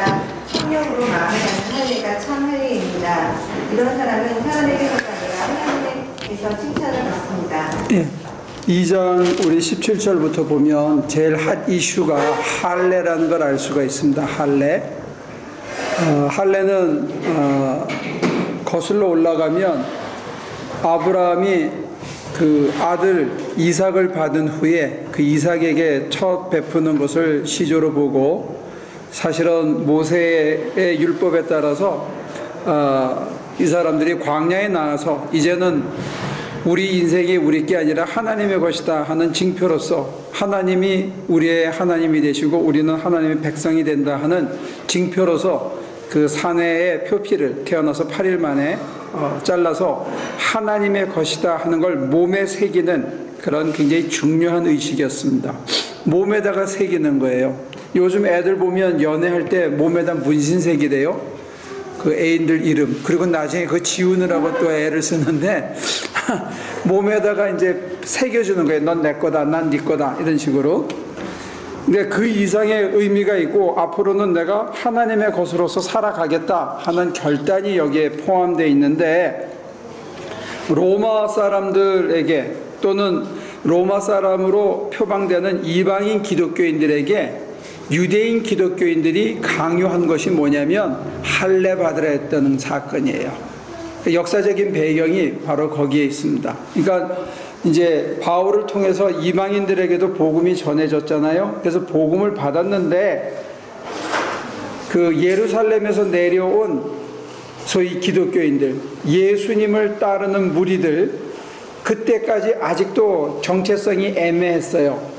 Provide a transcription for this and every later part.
날마다 성령으로 마음에 가는 할례가 참 할례입니다. 이런 사람은 사람에게서가 아니라 하나님께서 칭찬을 받습니다. 예. 2장 우리 17절부터 보면 제일 핫 이슈가 할례라는 걸 알 수가 있습니다. 할례. 할례는 거슬러 올라가면 아브라함이 그 아들 이삭을 받은 후에 그 이삭에게 첫 베푸는 것을 시조로 보고, 사실은 모세의 율법에 따라서 이 사람들이 광야에 나와서 이제는 우리 인생이 우리 게 아니라 하나님의 것이다 하는 징표로서 하나님이 우리의 하나님이 되시고 우리는 하나님의 백성이 된다 하는 징표로서 그 사내의 표피를 태어나서 8일 만에 잘라서 하나님의 것이다 하는 걸 몸에 새기는 그런 굉장히 중요한 의식이었습니다. 몸에다가 새기는 거예요. 요즘 애들 보면 연애할 때 몸에다 문신 새기래요. 그 애인들 이름. 그리고 나중에 그거 지우느라고 또 애를 쓰는데 몸에다가 이제 새겨주는 거예요. 넌 내 거다, 난 네 거다, 이런 식으로. 근데 그 이상의 의미가 있고 앞으로는 내가 하나님의 것으로서 살아가겠다 하는 결단이 여기에 포함되어 있는데, 로마 사람들에게 또는 로마 사람으로 표방되는 이방인 기독교인들에게 유대인 기독교인들이 강요한 것이 뭐냐면 할례 받으라 했다는 사건이에요. 역사적인 배경이 바로 거기에 있습니다. 그러니까 이제 바울을 통해서 이방인들에게도 복음이 전해졌잖아요. 그래서 복음을 받았는데 그 예루살렘에서 내려온 소위 기독교인들, 예수님을 따르는 무리들, 그때까지 아직도 정체성이 애매했어요.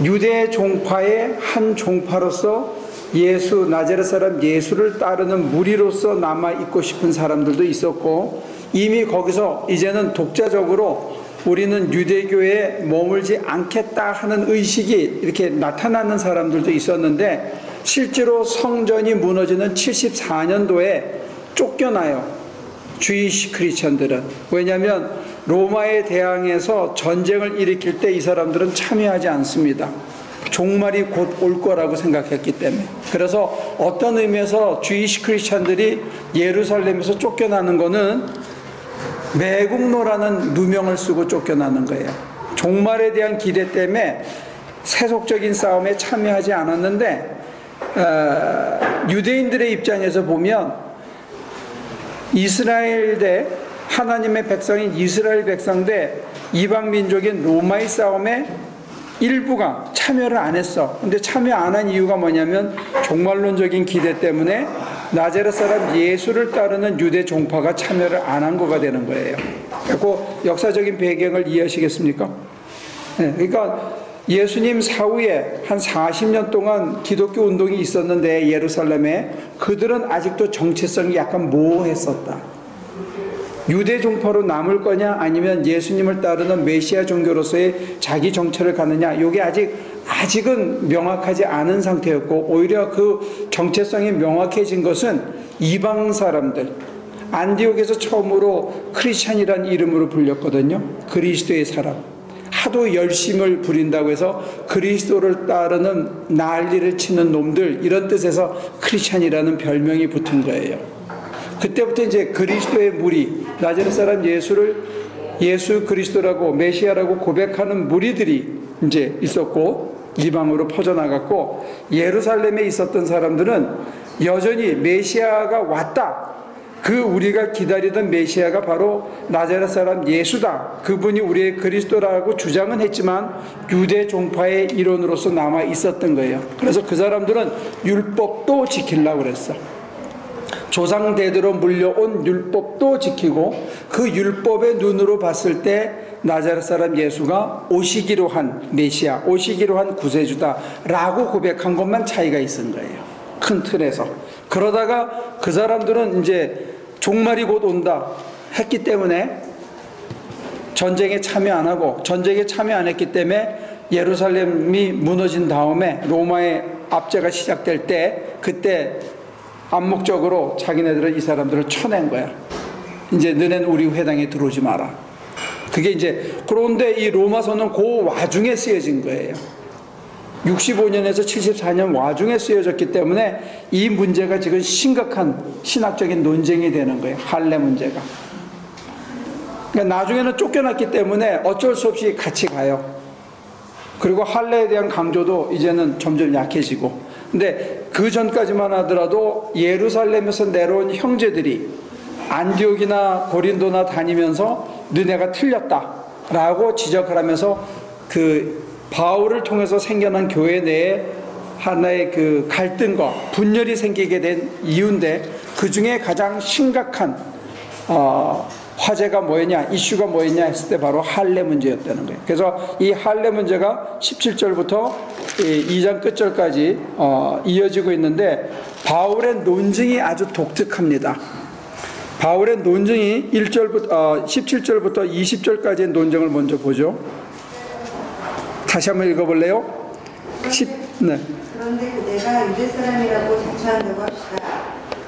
유대 종파의 한 종파로서 예수, 나자렛 사람 예수를 따르는 무리로서 남아있고 싶은 사람들도 있었고, 이미 거기서 이제는 독자적으로 우리는 유대교에 머물지 않겠다 하는 의식이 이렇게 나타나는 사람들도 있었는데, 실제로 성전이 무너지는 74년도에 쫓겨나요. 주이시 크리스천들은. 왜냐하면 로마에 대항해서 전쟁을 일으킬 때 이 사람들은 참여하지 않습니다. 종말이 곧 올 거라고 생각했기 때문에. 그래서 어떤 의미에서 주이시 크리스천들이 예루살렘에서 쫓겨나는 거는 매국노라는 누명을 쓰고 쫓겨나는 거예요. 종말에 대한 기대 때문에 세속적인 싸움에 참여하지 않았는데, 유대인들의 입장에서 보면 이스라엘 대 하나님의 백성인 이스라엘 백성 대 이방 민족인 로마의 싸움에 일부가 참여를 안 했어. 근데 참여 안 한 이유가 뭐냐면 종말론적인 기대 때문에 나자렛 사람 예수를 따르는 유대 종파가 참여를 안 한 거가 되는 거예요. 그리고 역사적인 배경을 이해하시겠습니까? 네, 그러니까 예수님 사후에 한 40년 동안 기독교 운동이 있었는데 예루살렘에 그들은 아직도 정체성이 약간 모호했었다. 유대 종파로 남을 거냐 아니면 예수님을 따르는 메시아 종교로서의 자기 정체를 갖느냐, 이게 아직은 명확하지 않은 상태였고, 오히려 그 정체성이 명확해진 것은 이방 사람들, 안디옥에서 처음으로 크리스찬이라는 이름으로 불렸거든요. 그리스도의 사람. 하도 열심을 부린다고 해서 그리스도를 따르는 난리를 치는 놈들, 이런 뜻에서 크리스찬이라는 별명이 붙은 거예요. 그때부터 이제 그리스도의 무리, 나자렛 사람 예수를 예수 그리스도라고 메시아라고 고백하는 무리들이 이제 있었고, 이방으로 퍼져나갔고, 예루살렘에 있었던 사람들은 여전히 메시아가 왔다, 그 우리가 기다리던 메시아가 바로 나자렛 사람 예수다, 그분이 우리의 그리스도라고 주장은 했지만 유대 종파의 일원으로서 남아 있었던 거예요. 그래서 그 사람들은 율법도 지키려고 그랬어. 조상 대대로 물려온 율법도 지키고, 그 율법의 눈으로 봤을 때 나자렛 사람 예수가 오시기로 한 메시아, 오시기로 한 구세주다라고 고백한 것만 차이가 있은 거예요. 큰 틀에서. 그러다가 그 사람들은 이제 종말이 곧 온다 했기 때문에 전쟁에 참여 안 하고, 전쟁에 참여 안 했기 때문에 예루살렘이 무너진 다음에 로마의 압제가 시작될 때, 그때 암묵적으로 자기네들은 이 사람들을 쳐낸 거야. 이제 너네는 우리 회당에 들어오지 마라. 그게 이제, 그런데 이 로마서는 그 와중에 쓰여진 거예요. 65년에서 74년 와중에 쓰여졌기 때문에 이 문제가 지금 심각한 신학적인 논쟁이 되는 거예요. 할례 문제가. 그러니까 나중에는 쫓겨났기 때문에 어쩔 수 없이 같이 가요. 그리고 할례에 대한 강조도 이제는 점점 약해지고. 근데 그 전까지만 하더라도 예루살렘에서 내려온 형제들이 안디옥이나 고린도나 다니면서 너네가 틀렸다라고 지적을 하면서 그 바울을 통해서 생겨난 교회 내에 하나의 그 갈등과 분열이 생기게 된 이유인데, 그 중에 가장 심각한 화제가 뭐였냐, 이슈가 뭐였냐 했을 때 바로 할례 문제였다는 거예요. 그래서 이 할례 문제가 17절부터 2장 끝절까지 이어지고 있는데, 바울의 논증이 아주 독특합니다. 바울의 논증이 17절부터 20절까지의 논증을 먼저 보죠. 다시 한번 읽어볼래요? 네. 그런데 그대가 유대 사람이라고 자처한다고 합시다.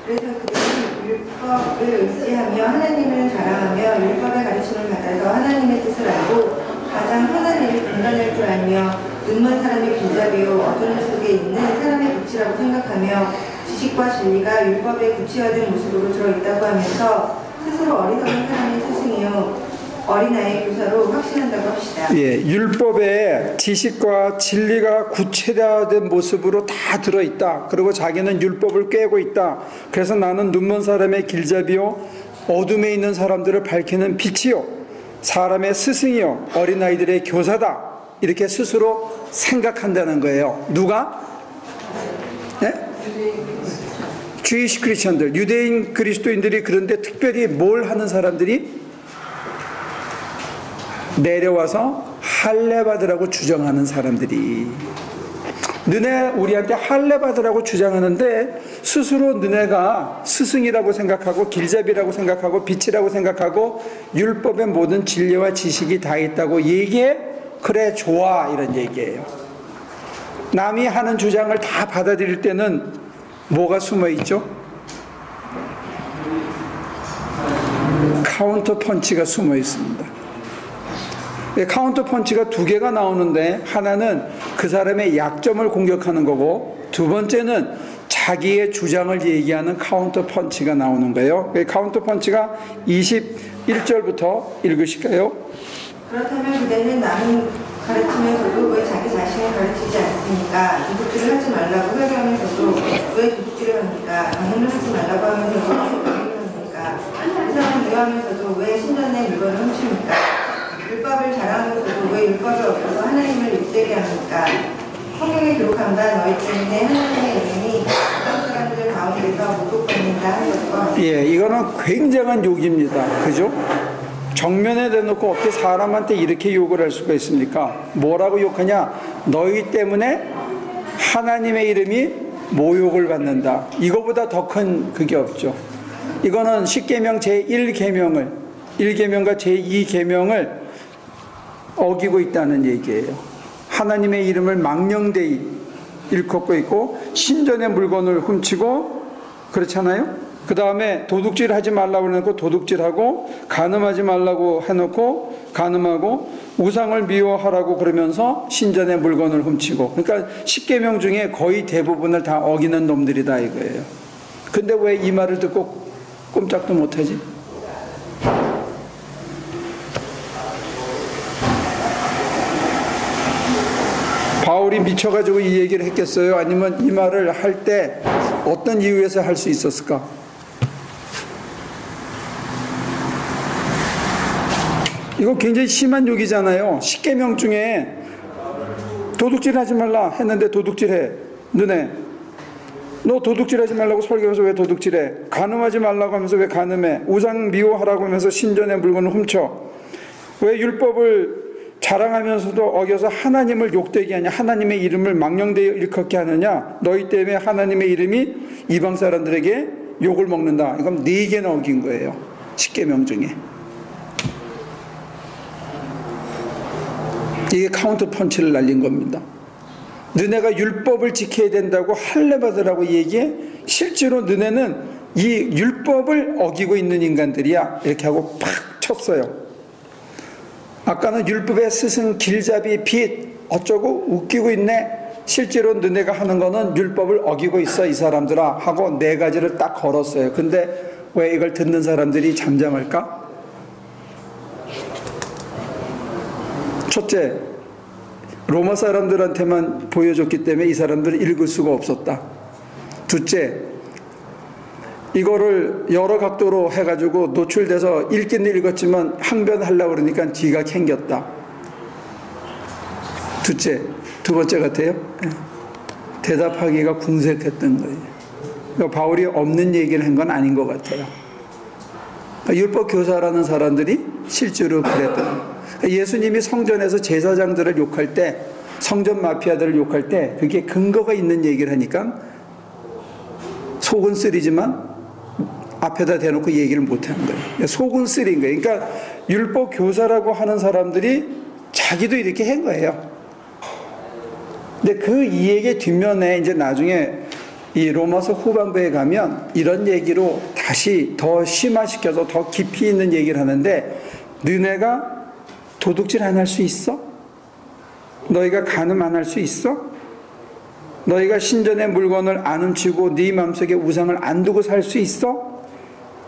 그래서 그들은 율법을 의지하며 하나님을 자랑하며 율법의 가르침을 받아서 하나님의 뜻을 알고 가장 흔한 일을 분간할 줄 알며 눈먼 사람의 길잡이요 어두운 속에 있는 사람의 빛이라고 생각하며 지식과 진리가 율법의 구체화된 모습으로 들어있다고 하면서 스스로 어리석은 사람의 스승이요 어린아이의 교사로 확신한다고 합시다. 예, 율법에 지식과 진리가 구체화된 모습으로 다 들어있다. 그리고 자기는 율법을 꿰고 있다. 그래서 나는 눈먼 사람의 길잡이요 어둠에 있는 사람들을 밝히는 빛이요 사람의 스승이요 어린아이들의 교사다. 이렇게 스스로 생각한다는 거예요. 누가? 네? 주이시 크리스천들, 유대인 그리스도인들이. 그런데 특별히 뭘 하는 사람들이? 내려와서 할례 받으라고 주장하는 사람들이. 너네 우리한테 할례 받으라고 주장하는데 스스로 너네가 스승이라고 생각하고 길잡이라고 생각하고 빛이라고 생각하고 율법의 모든 진리와 지식이 다 있다고 얘기해? 그래, 좋아, 이런 얘기예요. 남이 하는 주장을 다 받아들일 때는 뭐가 숨어 있죠? 카운터 펀치가 숨어 있습니다. 카운터 펀치가 두 개가 나오는데, 하나는 그 사람의 약점을 공격하는 거고, 두 번째는 자기의 주장을 얘기하는 카운터 펀치가 나오는 거예요. 카운터 펀치가 21절부터 읽으실까요? 그렇다면 그대는 남은 가르치면서도 왜 자기 자신을 가르치지 않습니까? 도둑질을 하지 말라고 회개하면서도 왜 도둑질을 합니까? 방문을 하지 말라고 하면서도 왜 방문을 합니까? 그 사람 미워하면서도 왜 신전의 물건을 훔칩니까? 율법을 자랑하면서도 왜 율법을 어겨서 하나님을 욕되게 합니까? 성경에 기록한 바 너희 때문에 하나님의 이름이 다른 사람들 가운데서 모독받는다 한 것과. 예, 이거는 굉장한 욕입니다. 그죠? 정면에 대놓고 어떻게 사람한테 이렇게 욕을 할 수가 있습니까? 뭐라고 욕하냐? 너희 때문에 하나님의 이름이 모욕을 받는다. 이거보다 더 큰 그게 없죠. 이거는 십계명 제1계명을 1계명과 제2계명을 어기고 있다는 얘기예요. 하나님의 이름을 망령되이 일컫고 있고, 신전의 물건을 훔치고, 그렇잖아요? 그 다음에 도둑질 하지 말라고 해놓고 도둑질하고, 간음하지 말라고 해놓고 간음하고, 우상을 미워하라고 그러면서 신전의 물건을 훔치고. 그러니까 십계명 중에 거의 대부분을 다 어기는 놈들이다 이거예요. 근데 왜 이 말을 듣고 꼼짝도 못하지? 바울이 미쳐가지고 이 얘기를 했겠어요? 아니면 이 말을 할 때 어떤 이유에서 할 수 있었을까? 이거 굉장히 심한 욕이잖아요. 십계명 중에 도둑질 하지 말라 했는데 도둑질해. 너 도둑질하지 말라고 설교하면서 왜 도둑질해? 간음하지 말라고 하면서 왜 간음해? 우상 미워하라고 하면서 신전의 물건을 훔쳐. 왜 율법을 자랑하면서도 어겨서 하나님을 욕되게 하냐? 하나님의 이름을 망령되이 일컫게 하느냐? 너희 때문에 하나님의 이름이 이방 사람들에게 욕을 먹는다. 이건 4개나 어긴 거예요. 십계명 중에. 이게 카운터 펀치를 날린 겁니다. 너네가 율법을 지켜야 된다고 할례 받으라고 얘기해? 실제로 너네는 이 율법을 어기고 있는 인간들이야. 이렇게 하고 팍 쳤어요. 아까는 율법의 스승, 길잡이, 빛 어쩌고 웃기고 있네. 실제로 너네가 하는 거는 율법을 어기고 있어 이 사람들아 하고 네 가지를 딱 걸었어요. 근데 왜 이걸 듣는 사람들이 잠잠할까? 첫째, 로마 사람들한테만 보여줬기 때문에 이 사람들은 읽을 수가 없었다. 둘째, 이거를 여러 각도로 해가지고 노출돼서 읽기는 읽었지만 항변하려고 그러니까 뒤가 캥겼다. 두 번째 같아요. 대답하기가 궁색했던 거예요. 그러니까 바울이 없는 얘기를 한 건 아닌 것 같아요. 율법 교사라는 사람들이 실제로 그랬던 거예요. 예수님이 성전에서 제사장들을 욕할 때, 성전 마피아들을 욕할 때 그게 근거가 있는 얘기를 하니까 속은 쓰리지만 앞에다 대놓고 얘기를 못하는 거예요. 속은 쓰린 거예요. 그러니까 율법 교사라고 하는 사람들이 자기도 이렇게 한 거예요. 근데 그 이야기 뒷면에 이제 나중에 이 로마서 후반부에 가면 이런 얘기로 다시 더 심화시켜서 더 깊이 있는 얘기를 하는데, 너네가 도둑질 안 할 수 있어? 너희가 간음 안 할 수 있어? 너희가 신전의 물건을 안 훔치고 네 마음속에 우상을 안 두고 살 수 있어?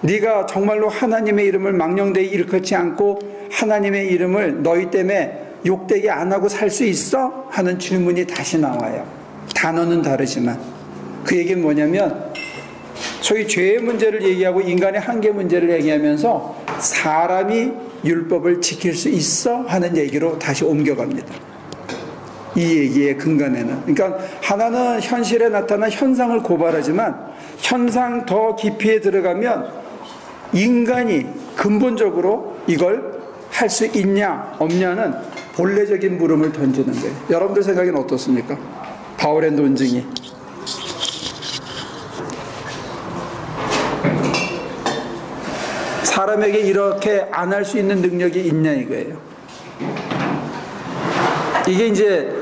네가 정말로 하나님의 이름을 망령되이 일컫지 않고 하나님의 이름을 너희 때문에 욕되게 안 하고 살 수 있어? 하는 질문이 다시 나와요. 단어는 다르지만 그 얘기는 뭐냐면 소위 죄의 문제를 얘기하고 인간의 한계 문제를 얘기하면서 사람이 율법을 지킬 수 있어? 하는 얘기로 다시 옮겨갑니다. 이 얘기의 근간에는. 그러니까 하나는 현실에 나타난 현상을 고발하지만 현상 더 깊이에 들어가면 인간이 근본적으로 이걸 할 수 있냐 없냐는 본래적인 물음을 던지는 거예요. 여러분들 생각에는 어떻습니까? 바울의 논증이. 사람에게 이렇게 안 할 수 있는 능력이 있냐 이거예요. 이게 이제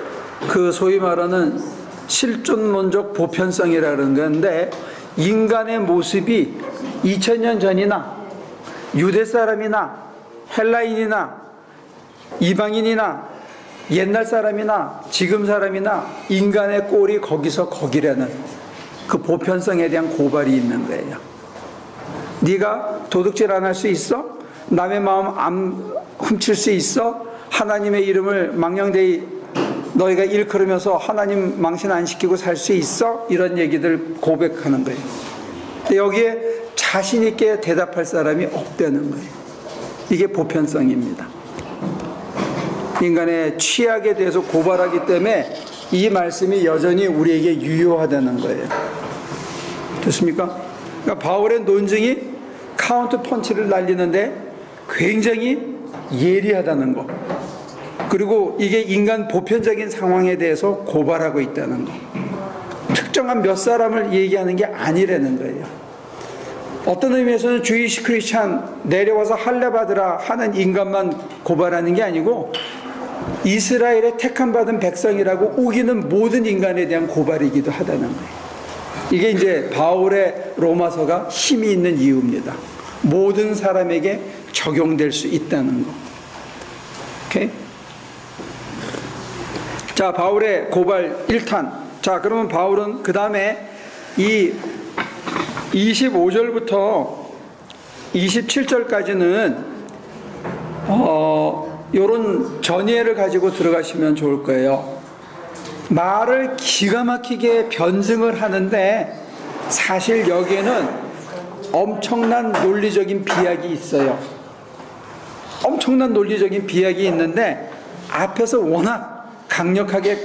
그 소위 말하는 실존론적 보편성이라는 건데, 인간의 모습이 2000년 전이나 유대 사람이나 헬라인이나 이방인이나 옛날 사람이나 지금 사람이나 인간의 꼴이 거기서 거기라는 그 보편성에 대한 고발이 있는 거예요. 네가 도둑질 안 할 수 있어? 남의 마음 안 훔칠 수 있어? 하나님의 이름을 망령되이 너희가 일컬으면서 하나님 망신 안 시키고 살 수 있어? 이런 얘기들 고백하는 거예요. 근데 여기에 자신 있게 대답할 사람이 없다는 거예요. 이게 보편성입니다. 인간의 취약에 대해서 고발하기 때문에 이 말씀이 여전히 우리에게 유효하다는 거예요. 됐습니까? 그러니까 바울의 논증이 카운터 펀치를 날리는데 굉장히 예리하다는 거, 그리고 이게 인간 보편적인 상황에 대해서 고발하고 있다는 거, 특정한 몇 사람을 얘기하는 게 아니라는 거예요. 어떤 의미에서는 주이시 크리스찬 내려와서 할례 받으라 하는 인간만 고발하는 게 아니고 이스라엘의 택함 받은 백성이라고 우기는 모든 인간에 대한 고발이기도 하다는 거예요. 이게 이제 바울의 로마서가 힘이 있는 이유입니다. 모든 사람에게 적용될 수 있다는 거. 오케이? 자, 바울의 고발 1탄. 자, 그러면 바울은 그 다음에 이 25절부터 27절까지는 요런 전예를 가지고 들어가시면 좋을 거예요. 말을 기가 막히게 변증을 하는데 사실 여기에는 엄청난 논리적인 비약이 있어요. 엄청난 논리적인 비약이 있는데 앞에서 워낙 강력하게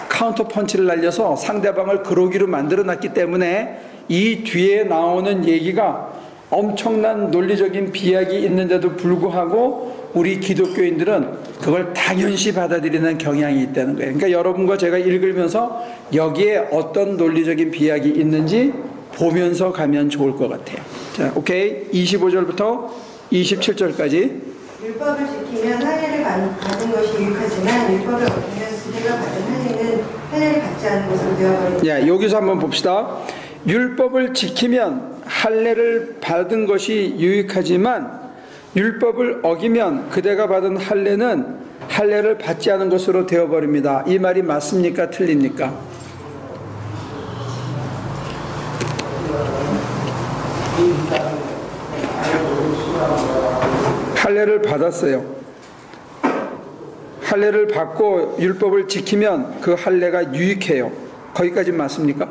카운터 펀치를 날려서 상대방을 그러기로 만들어 놨기 때문에 이 뒤에 나오는 얘기가 엄청난 논리적인 비약이 있는데도 불구하고 우리 기독교인들은 그걸 당연시 받아들이는 경향이 있다는 거예요. 그러니까 여러분과 제가 읽으면서 여기에 어떤 논리적인 비약이 있는지 보면서 가면 좋을 것 같아요. 자, 오케이. 25절부터 27절까지. 율법을 지키면 할례를 받은 것이 유익하지만 율법을 어기면 그대가 받은 할례는 할례를 받지 않은 것으로 되어버립니다. 야, 여기서 한번 봅시다. 율법을 지키면 할례를 받은 것이 유익하지만 율법을 어기면 그대가 받은 할례는 할례를 받지 않은 것으로 되어버립니다. 이 말이 맞습니까? 틀립니까? 할례를 받았어요. 할례를 받고 율법을 지키면 그 할례가 유익해요. 거기까지 맞습니까?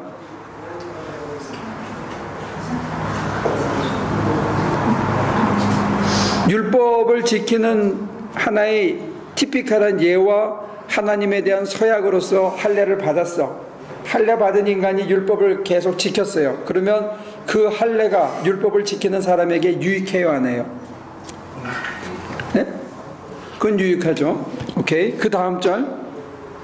율법을 지키는 하나의 티피컬한 예와 하나님에 대한 서약으로서 할례를 받았어. 할례 받은 인간이 율법을 계속 지켰어요. 그러면 그 할례가 율법을 지키는 사람에게 유익해요, 안 해요? 네? 그건 유익하죠. 오케이. 그 다음 절.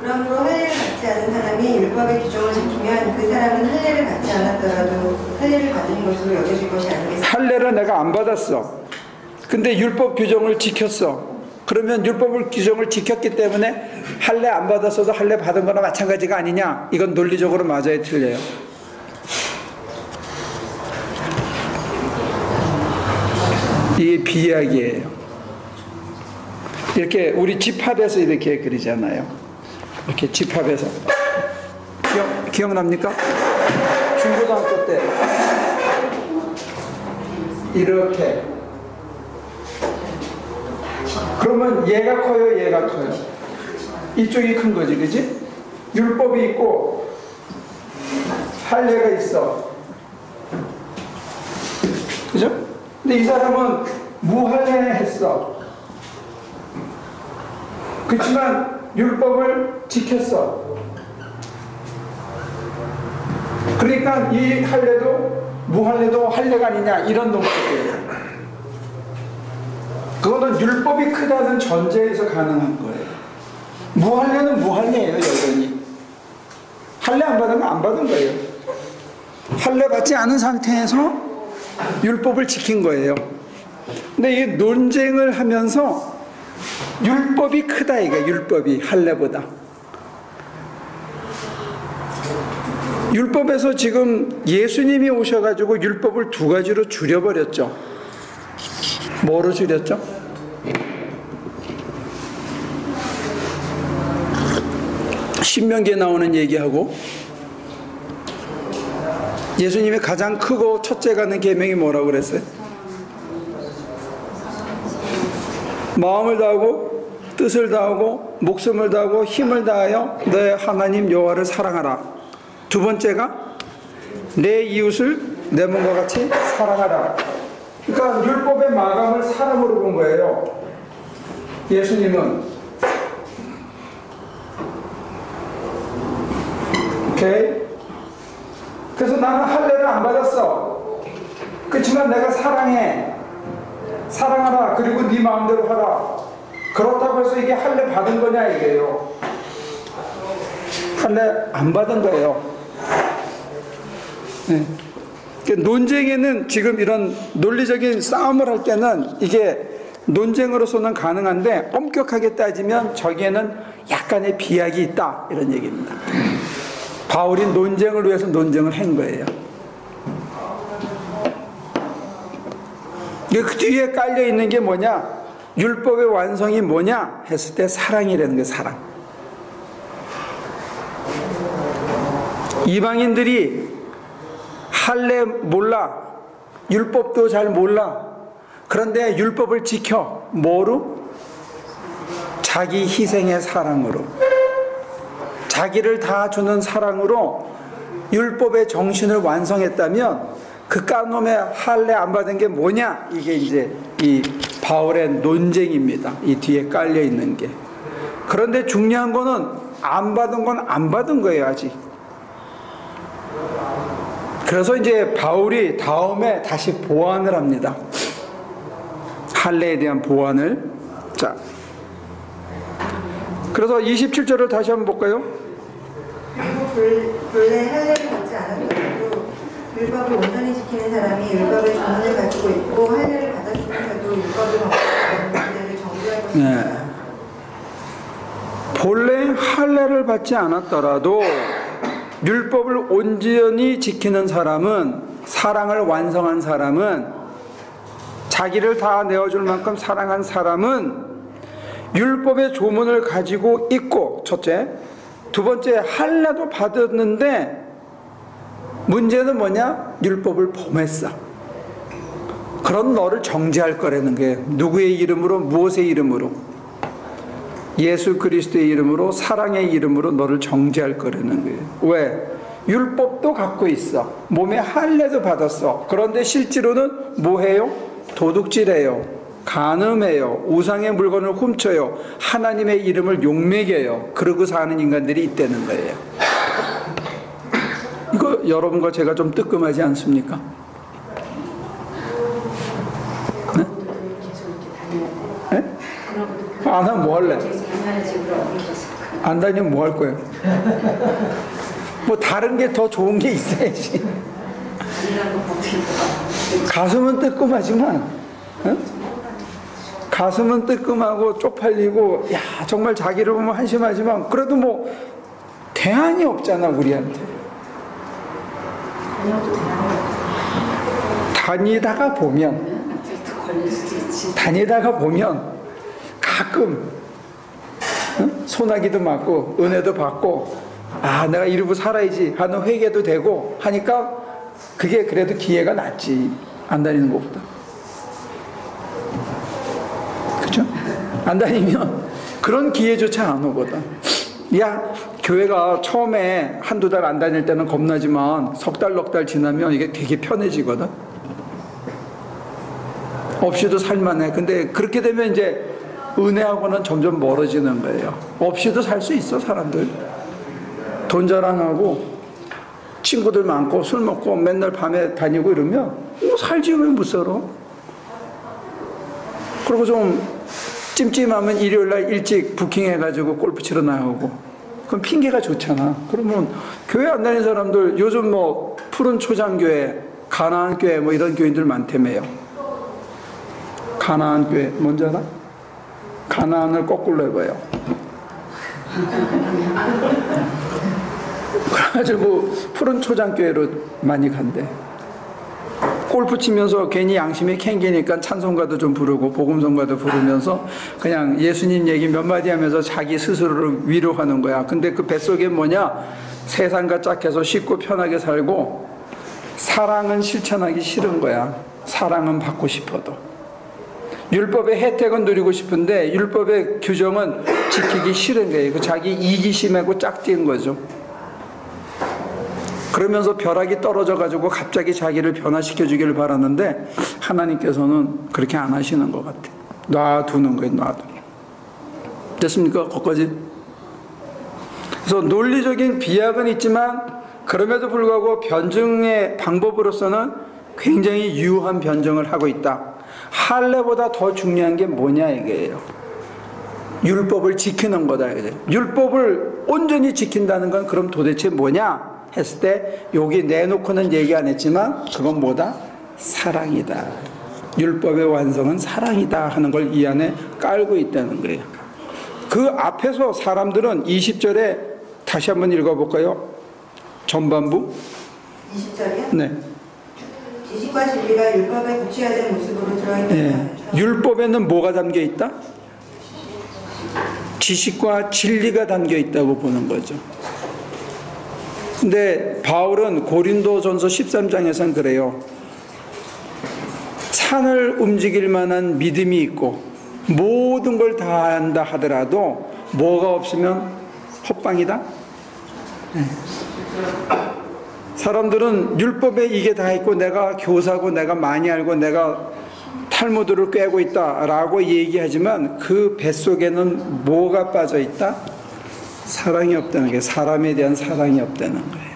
그러므로 할례를 받지 않은 사람이 율법의 규정을 지키면 그 사람은 할례를 받지 않았더라도 할례를 받은 것으로 여겨질 것이 아니겠습니까? 할례를 내가 안 받았어. 근데 율법 규정을 지켰어. 그러면 율법을 규정을 지켰기 때문에 할례 안 받았어도 할례 받은 거나 마찬가지가 아니냐? 이건 논리적으로 맞아요, 틀려요? 이게 비약이에요. 이렇게 우리 집합에서 이렇게 그리잖아요. 이렇게 집합에서. 기억납니까? 중고등학교 때 이렇게. 그러면 얘가 커요, 얘가 커요? 이쪽이 큰 거지, 그지? 율법이 있고 할례가 있어. 그죠? 근데 이 사람은 무할례 했어. 그렇지만 율법을 지켰어. 그러니까 이 할례도 무할례도 할례가 아니냐, 이런 논법이에요. 그거는 율법이 크다는 전제에서 가능한 거예요. 무할례는 무할례예요, 여전히. 할례 안 받은 건 안 받은 거예요. 할례 받지 않은 상태에서 율법을 지킨 거예요. 근데 이 논쟁을 하면서 율법이 크다, 이게 율법이 할례보다. 율법에서 지금 예수님이 오셔가지고 율법을 두 가지로 줄여버렸죠. 뭐로 줄였죠? 신명기에 나오는 얘기하고 예수님이 가장 크고 첫째 가는 계명이 뭐라고 그랬어요? 마음을 다하고 뜻을 다하고 목숨을 다하고 힘을 다하여 내 하나님 여호와를 사랑하라. 두 번째가 내 이웃을 내 몸과 같이 사랑하라. 그러니까 율법의 마감을 사랑으로 본 거예요. 예수님은. 오케이? 그래서 나는 할례를 안 받았어. 그렇지만 내가 사랑해. 사랑하라. 그리고 네 마음대로 하라. 그렇다고 해서 이게 할례 받은 거냐 이게요. 할례 안 받은 거예요. 네. 논쟁에는 지금 이런 논리적인 싸움을 할 때는 이게 논쟁으로서는 가능한데 엄격하게 따지면 저기에는 약간의 비약이 있다, 이런 얘기입니다. 바울이 논쟁을 위해서 논쟁을 한 거예요. 그 뒤에 깔려 있는 게 뭐냐? 율법의 완성이 뭐냐 했을 때 사랑이라는 게 사랑. 이방인들이 할례 몰라, 율법도 잘 몰라. 그런데 율법을 지켜. 뭐로? 자기 희생의 사랑으로, 자기를 다 주는 사랑으로 율법의 정신을 완성했다면 그 깐놈의 할례 안 받은 게 뭐냐? 이게 이제 이 바울의 논쟁입니다. 이 뒤에 깔려 있는 게. 그런데 중요한 거는 안 받은 건 안 받은 거예요, 아직. 그래서 이제 바울이 다음에 다시 보완을 합니다. 할례에 대한 보완을. 자, 그래서 27절을 다시 한번 볼까요? 그리고 본래 할례를 받지 않았더라도 율법을 온전히 지키는 사람이 율법의 조문을 가지고 있고 할례를 받았으면서도 율법을 범하는 자를 정죄할 것입니다. 네. 본래 할례를 받지 않았더라도 율법을 온전히 지키는 사람은, 사랑을 완성한 사람은, 자기를 다 내어줄 만큼 사랑한 사람은 율법의 조문을 가지고 있고, 첫째. 두 번째, 할례도 받았는데 문제는 뭐냐? 율법을 범했어. 그런 너를 정죄할 거라는 거예요. 누구의 이름으로, 무엇의 이름으로? 예수 그리스도의 이름으로, 사랑의 이름으로 너를 정죄할 거라는 거예요. 왜? 율법도 갖고 있어. 몸에 할례도 받았어. 그런데 실제로는 뭐해요? 도둑질해요. 간음해요. 우상의 물건을 훔쳐요. 하나님의 이름을 욕먹여요. 그러고 사는 인간들이 있다는 거예요. 이거 여러분과 제가 좀 뜨끔하지 않습니까? 네? 네? 안 하면 뭐 할래? 안 다니면 뭐 할 거예요? 뭐 다른 게 더 좋은 게 있어야지. 가슴은 뜨끔하지만, 어? 가슴은 뜨끔하고 쪽팔리고, 야, 정말 자기를 보면 한심하지만, 그래도 뭐, 대안이 없잖아, 우리한테. 다니다가 보면, 가끔, 소나기도 맞고, 은혜도 받고, 아, 내가 이러고 살아야지 하는 회개도 되고 하니까 그게 그래도 기회가 낫지. 안 다니는 것보다. 그죠? 안 다니면 그런 기회조차 안 오거든. 야, 교회가 처음에 한두 달 안 다닐 때는 겁나지만 석 달, 넉 달 지나면 이게 되게 편해지거든. 없이도 살만해. 근데 그렇게 되면 이제 은혜하고는 점점 멀어지는 거예요. 없이도 살 수 있어, 사람들. 돈 자랑하고 친구들 많고 술 먹고 맨날 밤에 다니고 이러면 살지 왜 못 살아? 그리고 좀 찜찜하면 일요일날 일찍 부킹해가지고 골프 치러 나가고, 그럼 핑계가 좋잖아. 그러면 교회 안 다니는 사람들 요즘 뭐 푸른 초장교회, 가나안교회 뭐 이런 교인들 많다며요. 가나안교회 뭔지 알아? 가나안을 거꾸로 해봐요. 그래가지고 푸른 초장교회로 많이 간대. 골프 치면서 괜히 양심이 캥기니까 찬송가도 좀 부르고 복음성가도 부르면서 그냥 예수님 얘기 몇 마디 하면서 자기 스스로를 위로하는 거야. 근데 그 뱃속에 뭐냐? 세상과 짝해서 쉽고 편하게 살고, 사랑은 실천하기 싫은 거야. 사랑은 받고 싶어도. 율법의 혜택은 누리고 싶은데 율법의 규정은 지키기 싫은 거예요. 그 자기 이기심하고 짝지은 거죠. 그러면서 벼락이 떨어져 가지고 갑자기 자기를 변화시켜 주기를 바라는데 하나님께서는 그렇게 안 하시는 것 같아. 놔두는 거예요. 놔두는. 됐습니까? 거기까지. 그래서 논리적인 비약은 있지만 그럼에도 불구하고 변증의 방법으로서는 굉장히 유효한 변증을 하고 있다. 할례보다 더 중요한 게 뭐냐 이게요. 율법을 지키는 거다. 율법을 온전히 지킨다는 건 그럼 도대체 뭐냐 했을 때 여기 내놓고는 얘기 안 했지만 그건 뭐다? 사랑이다. 율법의 완성은 사랑이다 하는 걸 이 안에 깔고 있다는 거예요. 그 앞에서 사람들은 20절에 다시 한번 읽어볼까요? 전반부 20절이요? 네. 지식과 진리가 율법에 구체화된 모습으로 들어있다. 네. 율법에는 뭐가 담겨 있다? 지식과 진리가 담겨 있다고 보는 거죠. 근데 바울은 고린도전서 13장에서는 그래요. 산을 움직일 만한 믿음이 있고 모든 걸 다 한다 하더라도 뭐가 없으면 헛방이다? 네. 사람들은 율법에 이게 다 있고 내가 교사고 내가 많이 알고 내가 탈무드를 꿰고 있다라고 얘기하지만 그 뱃속에는 뭐가 빠져 있다? 사랑이 없다는 거예요. 사람에 대한 사랑이 없다는 거예요.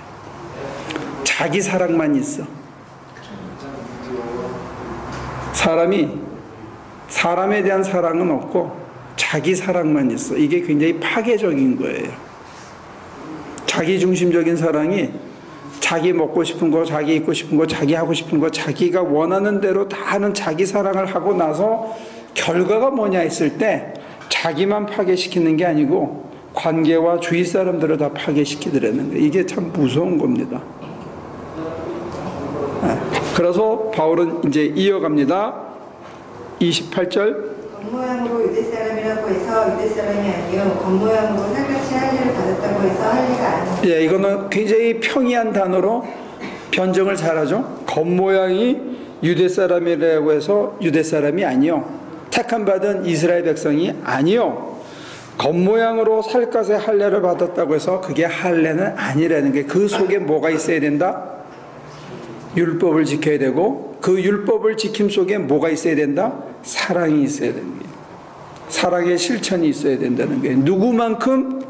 자기 사랑만 있어. 사람이 사람에 대한 사랑은 없고 자기 사랑만 있어. 이게 굉장히 파괴적인 거예요. 자기 중심적인 사랑이 자기 먹고 싶은 거, 자기 입고 싶은 거, 자기 하고 싶은 거, 자기가 원하는 대로 다 하는 자기 사랑을 하고 나서 결과가 뭐냐 했을 때 자기만 파괴시키는 게 아니고 관계와 주위 사람들을 다 파괴시키더라는 거예요. 이게 참 무서운 겁니다. 그래서 바울은 이제 이어갑니다. 28절 겉모양으로 유대 사람이라고 해서 유대 사람이 아니요 겉모양으로 살같이 할례를 받았다고 해서 할례가 아니요. 예, 이거는 굉장히 평이한 단어로 변정을 잘하죠. 겉모양이 유대 사람이라고 해서 유대 사람이 아니요. 택함 받은 이스라엘 백성이 아니요. 겉모양으로 살갗의 할례를 받았다고 해서 그게 할례는 아니라는 게, 그 속에 뭐가 있어야 된다? 율법을 지켜야 되고, 그 율법을 지킴 속에 뭐가 있어야 된다? 사랑이 있어야 되는 거예요. 사랑의 실천이 있어야 된다는 거예요. 누구만큼?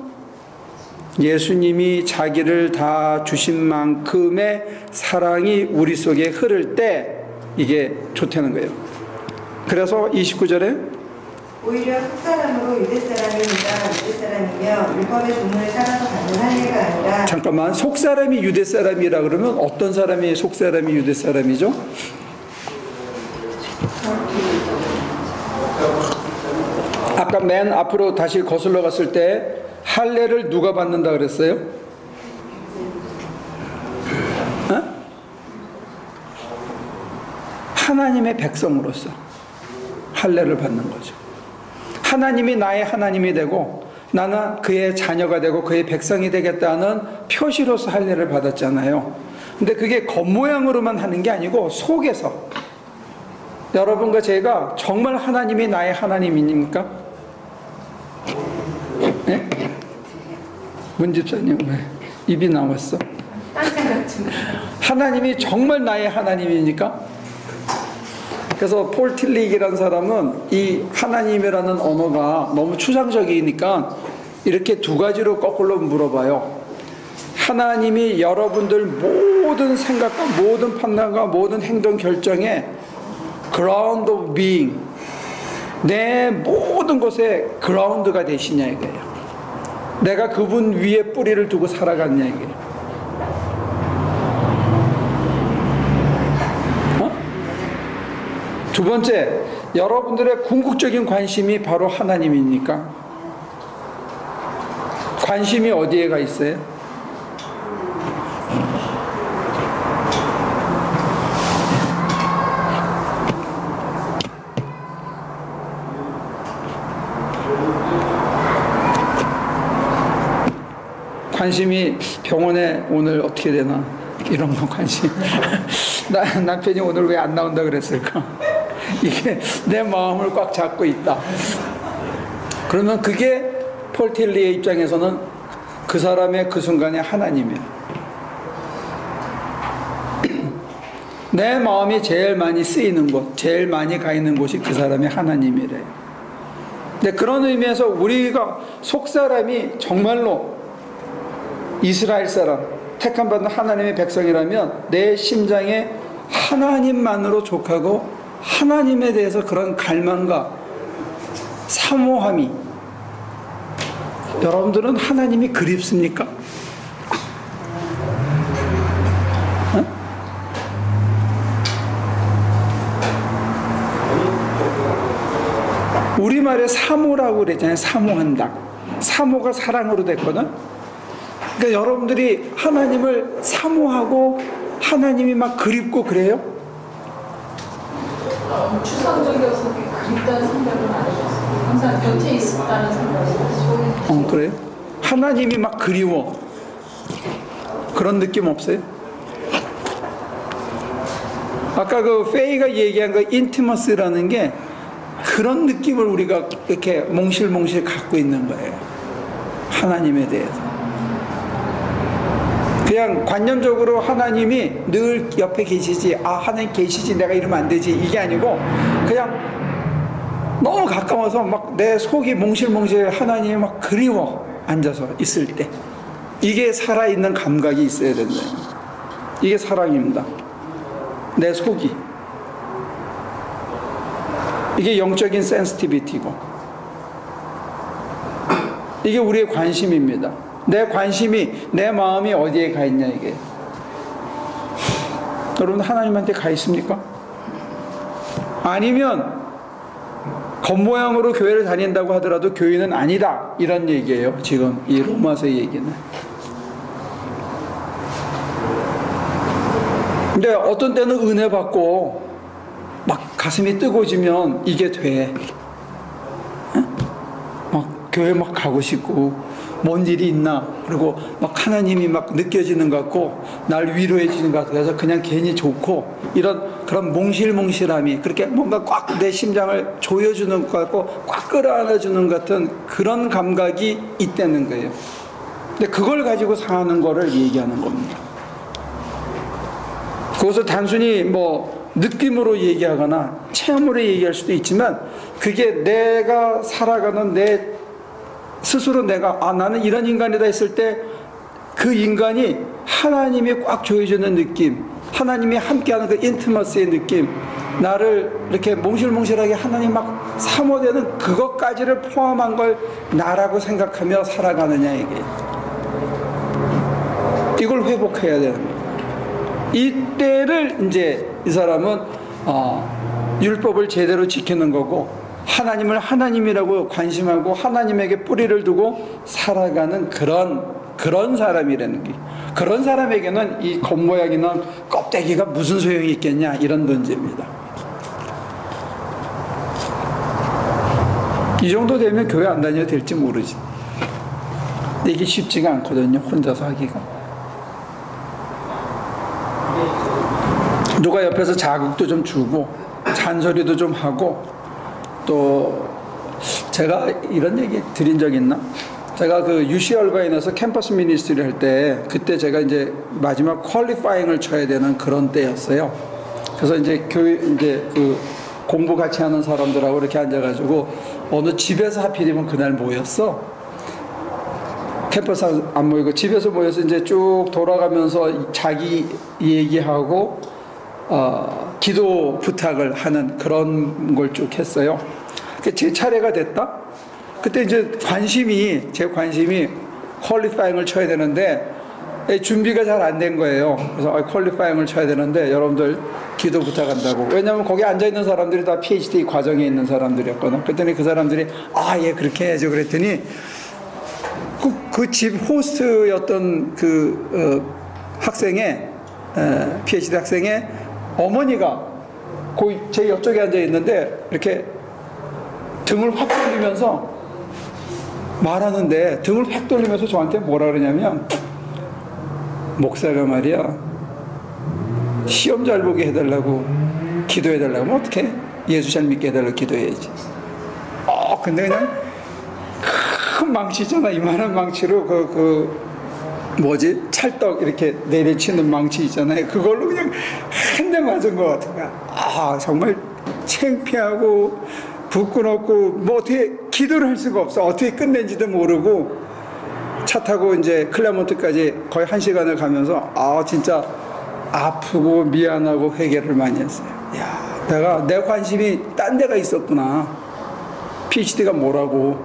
예수님이 자기를 다 주신 만큼의 사랑이 우리 속에 흐를 때 이게 좋다는 거예요. 그래서 29절에 오히려 속사람으로 유대 사람입니다. 유대 사람이며 율법의 종문을 따라서 받는 할례가 아니라. 잠깐만, 속사람이 유대 사람이라 그러면 어떤 사람이 속사람이 유대 사람이죠? 아까 맨 앞으로 다시 거슬러 갔을 때 할례를 누가 받는다 그랬어요? 어? 하나님의 백성으로서 할례를 받는 거죠. 하나님이 나의 하나님이 되고 나는 그의 자녀가 되고 그의 백성이 되겠다는 표시로서 할례를 받았잖아요. 근데 그게 겉모양으로만 하는 게 아니고 속에서, 여러분과 제가 정말 하나님이 나의 하나님입니까? 네? 문 집사님 왜 입이 나왔어? 하나님이 정말 나의 하나님입니까? 그래서 폴 틸릭이라는 사람은 이 하나님이라는 언어가 너무 추상적이니까 이렇게 두 가지로 거꾸로 물어봐요. 하나님이 여러분들 모든 생각과 모든 판단과 모든 행동 결정에 ground of being, 내 모든 것에 그라운드가 되시냐 이거예요. 내가 그분 위에 뿌리를 두고 살아갔냐 이거예요. 두 번째, 여러분들의 궁극적인 관심이 바로 하나님입니까? 관심이 어디에 가 있어요? 관심이 병원에 오늘 어떻게 되나 이런 거 관심. 남편이 오늘 왜 안 나온다 그랬을까? 이게 내 마음을 꽉 잡고 있다. 그러면 그게 폴 틸리의 입장에서는 그 사람의 그 순간의 하나님이에요. 내 마음이 제일 많이 쓰이는 곳, 제일 많이 가 있는 곳이 그 사람의 하나님이래요. 근데 그런 의미에서 우리가 속사람이 정말로 이스라엘 사람, 택함받은 하나님의 백성이라면 내 심장에 하나님만으로 족하고 하나님에 대해서 그런 갈망과 사모함이, 여러분들은 하나님이 그립습니까? 어? 우리말에 사모라고 그랬잖아요. 사모한다. 사모가 사랑으로 됐거든. 그러니까 여러분들이 하나님을 사모하고 하나님이 막 그립고 그래요? 추상적이어서 그립다는 생각은 안 해봤어요. 항상 곁에 있었다는 생각을 하시고. 그래요? 하나님이 막 그리워. 그런 느낌 없어요? 아까 그 페이가 얘기한 그 인티머스라는 게 그런 느낌을 우리가 이렇게 몽실몽실 갖고 있는 거예요. 하나님에 대해서. 그냥 관념적으로 하나님이 늘 옆에 계시지, 아 하나님 계시지 내가 이러면 안 되지, 이게 아니고 그냥 너무 가까워서 막 내 속이 몽실몽실 하나님이 막 그리워 앉아서 있을 때, 이게 살아있는 감각이 있어야 된다. 이게 사랑입니다. 내 속이, 이게 영적인 센시티비티고 이게 우리의 관심입니다. 내 관심이, 내 마음이 어디에 가 있냐 이게. 여러분 하나님한테 가 있습니까? 아니면 겉모양으로 교회를 다닌다고 하더라도 교인은 아니다 이런 얘기예요. 지금 이 로마서의 얘기는. 근데 어떤 때는 은혜 받고 막 가슴이 뜨거워지면 이게 돼. 교회 막 가고 싶고 뭔 일이 있나 그리고 막 하나님이 막 느껴지는 것 같고 날 위로해 주는 것 같고 그래서 그냥 괜히 좋고 이런 그런 몽실몽실함이 그렇게 뭔가 꽉 내 심장을 조여주는 것 같고 꽉 끌어안아주는 것 같은 그런 감각이 있다는 거예요. 근데 그걸 가지고 사는 거를 얘기하는 겁니다. 그것을 단순히 뭐 느낌으로 얘기하거나 체험으로 얘기할 수도 있지만 그게 내가 살아가는 내 스스로 내가 나는 이런 인간이다 했을 때 그 인간이 하나님이 꽉 조여주는 느낌, 하나님이 함께하는 그 인티머시의 느낌, 나를 이렇게 몽실몽실하게 하나님 막 사모되는 그것까지를 포함한 걸 나라고 생각하며 살아가느냐 이게 이걸 회복해야 되는 거예요. 이때를 이제 이 사람은 율법을 제대로 지키는 거고 하나님을 하나님이라고 관심하고 하나님에게 뿌리를 두고 살아가는 그런 사람이라는 게 그런 사람에게는 이 겉모양이나 껍데기가 무슨 소용이 있겠냐 이런 문제입니다. 이 정도 되면 교회 안 다녀도 될지 모르지. 근데 이게 쉽지가 않거든요. 혼자서 하기가. 누가 옆에서 자극도 좀 주고 잔소리도 좀 하고 또 제가 이런 얘기 드린 적 있나? 제가 그 UC 얼바인에서 캠퍼스 미니스트리를 할 때 그때 제가 이제 마지막 퀄리파잉을 쳐야 되는 그런 때였어요. 그래서 이제 그 공부 같이 하는 사람들하고 이렇게 앉아가지고 어느 집에서 하필이면 그날 모였어. 캠퍼스 안 모이고 집에서 모여서 이제 쭉 돌아가면서 자기 얘기하고 기도 부탁을 하는 그런 걸 쭉 했어요. 제 차례가 됐다. 그때 이제 제 관심이 퀄리파잉을 쳐야 되는데 준비가 잘 안 된 거예요. 그래서 퀄리파잉을 쳐야 되는데 여러분들 기도 부탁한다고. 왜냐하면 거기 앉아 있는 사람들이 다 PhD 과정에 있는 사람들이었거든. 그랬더니 그 사람들이 예 그렇게 해야죠. 그랬더니 그 집 호스트였던 학생의 PhD 학생의 어머니가 제 옆쪽에 앉아 있는데 이렇게 등을 확 돌리면서 말하는데 등을 확 돌리면서 저한테 뭐라 그러냐면 목사가 말이야 시험 잘 보게 해달라고 기도해달라고 하면 어떡해? 예수 잘 믿게 해달라고 기도해야지. 근데 그냥 큰 망치 있잖아. 이만한 망치로 찰떡 이렇게 내리치는 망치 있잖아요. 그걸로 그냥 한 대 맞은 것 같은 거야. 정말 창피하고 부끄럽고 뭐 어떻게 기도를 할 수가 없어. 어떻게 끝낸지도 모르고 차 타고 이제 클레몬트까지 거의 1시간을 가면서 진짜 아프고 미안하고 회개를 많이 했어요. 내가 내 관심이 딴 데가 있었구나. PhD가 뭐라고,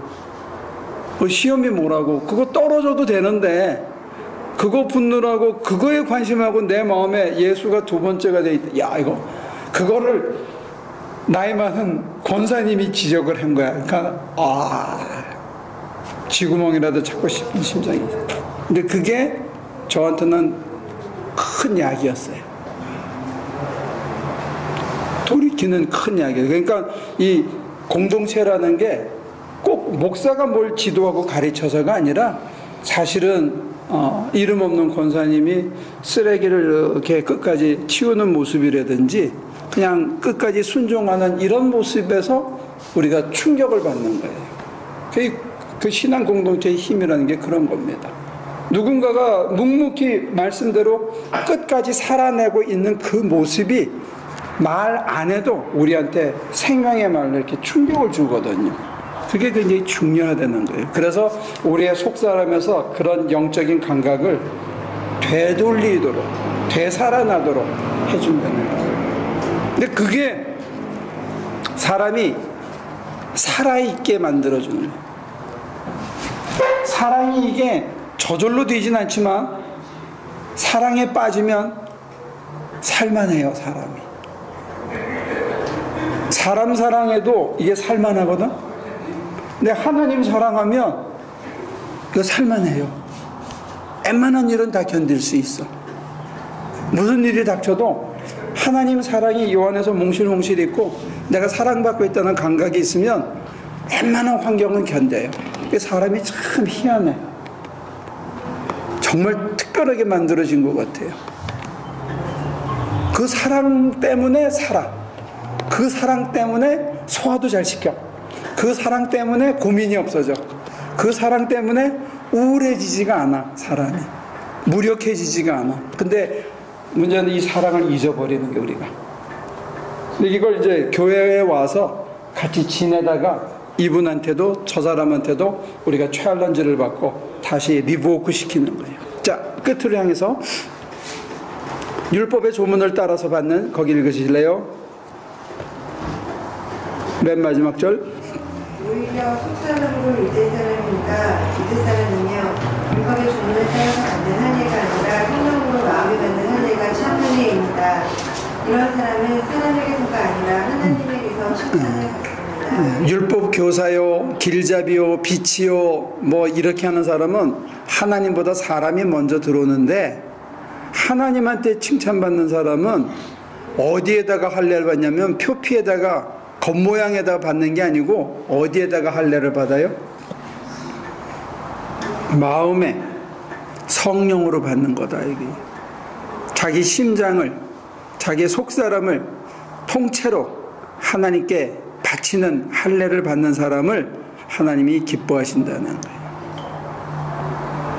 시험이 뭐라고, 그거 떨어져도 되는데 그거 붙느라고 그거에 관심하고 내 마음에 예수가 두 번째가 돼 있다. 그거를 나이 많은 권사님이 지적을 한 거야. 그러니까 쥐구멍이라도 찾고 싶은 심정이 있어요. 근데 그게 저한테는 큰 약이었어요. 돌이키는 큰 약이에요. 그러니까 이 공동체라는 게 꼭 목사가 뭘 지도하고 가르쳐서가 아니라 사실은 이름 없는 권사님이 쓰레기를 이렇게 끝까지 치우는 모습이라든지 그냥 끝까지 순종하는 이런 모습에서 우리가 충격을 받는 거예요. 그 신앙 공동체의 힘이라는 게 그런 겁니다. 누군가가 묵묵히 말씀대로 끝까지 살아내고 있는 그 모습이 말 안 해도 우리한테 생명의 말로 이렇게 충격을 주거든요. 그게 굉장히 중요하다는 거예요. 그래서 우리의 속사람에서 그런 영적인 감각을 되돌리도록, 되살아나도록 해준다는 거예요. 근데 그게 사람이 살아있게 만들어주는 거예요. 사랑이 이게 저절로 되진 않지만 사랑에 빠지면 살만해요, 사람이. 사람 사랑해도 이게 살만하거든? 근데 하나님 사랑하면 이거 살만해요. 웬만한 일은 다 견딜 수 있어. 무슨 일이 닥쳐도 하나님 사랑이 요 안에서 몽실몽실 있고 내가 사랑받고 있다는 감각이 있으면 웬만한 환경은 견뎌요. 사람이 참 희한해. 정말 특별하게 만들어진 것 같아요. 그 사랑 때문에 살아. 그 사랑 때문에 소화도 잘 시켜. 그 사랑 때문에 고민이 없어져. 그 사랑 때문에 우울해지지가 않아, 사람이. 무력해지지가 않아. 근데 문제는 이 사랑을 잊어버리는 게 우리가. 이걸 이제 교회에 와서 같이 지내다가 이분한테도 저 사람한테도 우리가 챌린지를 받고 다시 리부워크 시키는 거예요. 자, 끝을 향해서 율법의 조문을 따라서 받는, 거기 읽으실래요? 맨 마지막 절. 오히려 속사람으로 유대 사람이니까 유대 사람이며 율법의 조문을 따라서 받는 한 해가 아니라 성령으로 마음에 받는 한 해가 참 한 해입니다. 이런 사람은 사람에게서가 아니라 하나님에게서 칭찬을 받습니다. 율법 교사요, 길잡이요, 빛이요, 뭐 이렇게 하는 사람은 하나님보다 사람이 먼저 들어오는데, 하나님한테 칭찬받는 사람은 어디에다가 할례를 받냐면 표피에다가 겉모양에다가 받는 게 아니고 어디에다가 할례를 받아요? 마음에 성령으로 받는 거다, 이게. 자기 심장을, 자기 속사람을 통째로 하나님께 바치는 할례를 받는 사람을 하나님이 기뻐하신다는 거예요.